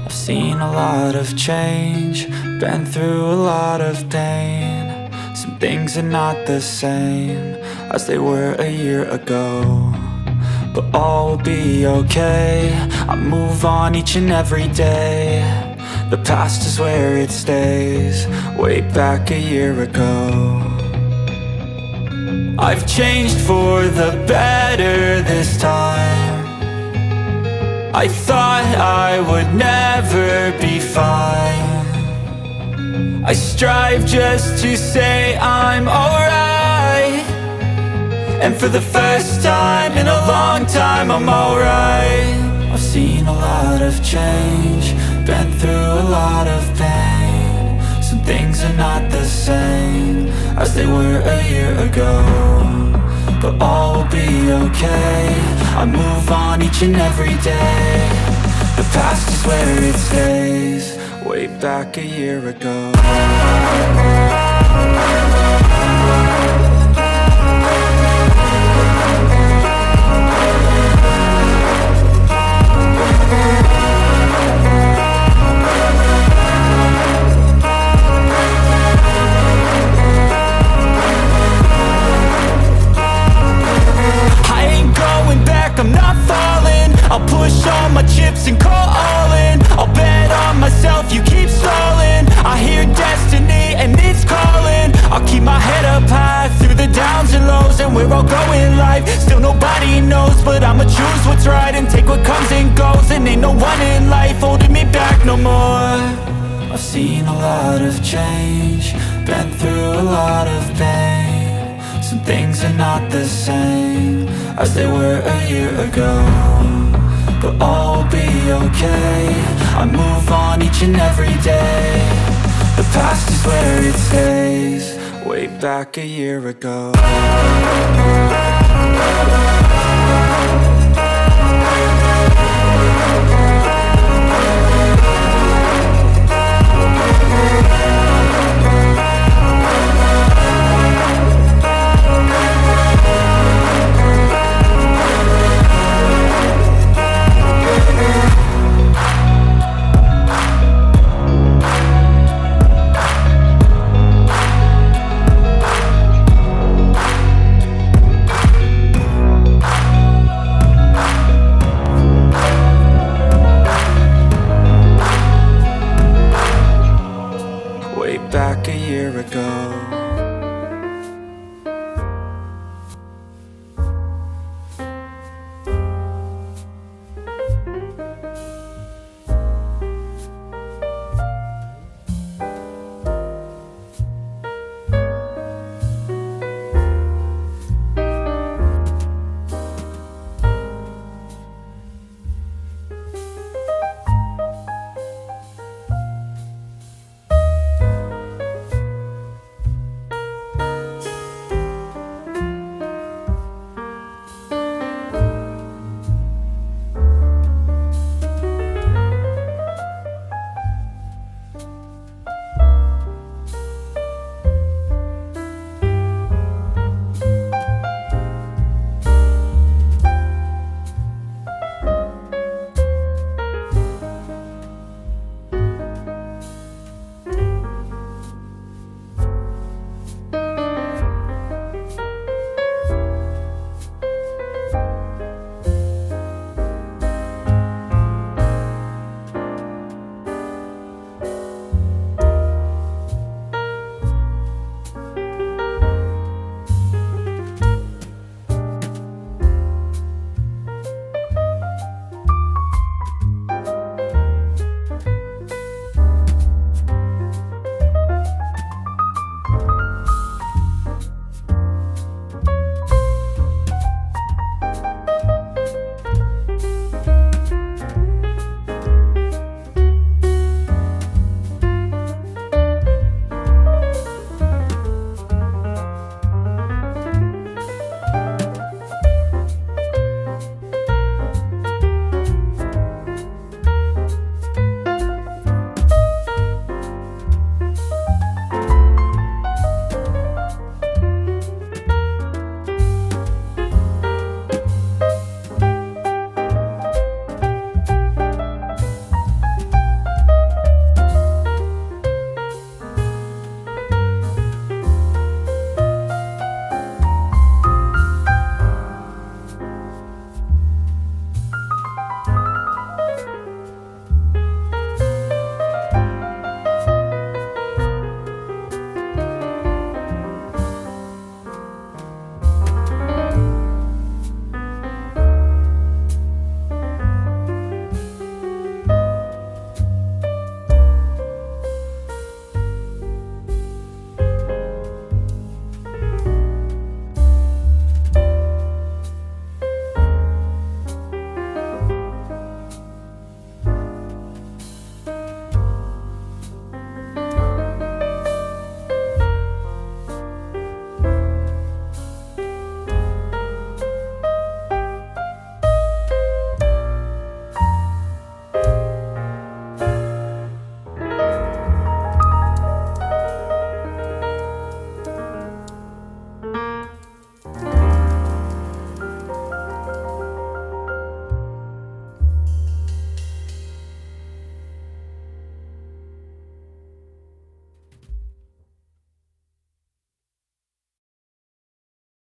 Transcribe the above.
I've seen a lot of change, been through a lot of pain. Some things are not the same as they were a year ago, but all will be okay. I move on each and every day. The past is where it stays, way back a year ago. I've changed for the better this time. I thought I would never be fine. I strive just to say I'm alright, and for the first time in a long time I'm alright. I've seen a lot of change, been through a lot of pain. Some things are not the same as they were a year ago, but all will be okay. I move on each and every day. The past is where it stays, way back a year ago. I'm not falling, I'll push all my chips and call all in. I'll bet on myself, you keep stalling. I hear destiny and it's calling. I'll keep my head up high through the downs and lows, and we're all going life. Still nobody knows, but I'ma choose what's right and take what comes and goes. And ain't no one in life holding me back no more. I've seen a lot of change, been through a lot of pain. Some things are not the same as they were a year ago, but all will be okay. I move on each and every day. The past is where it stays, way back a year ago.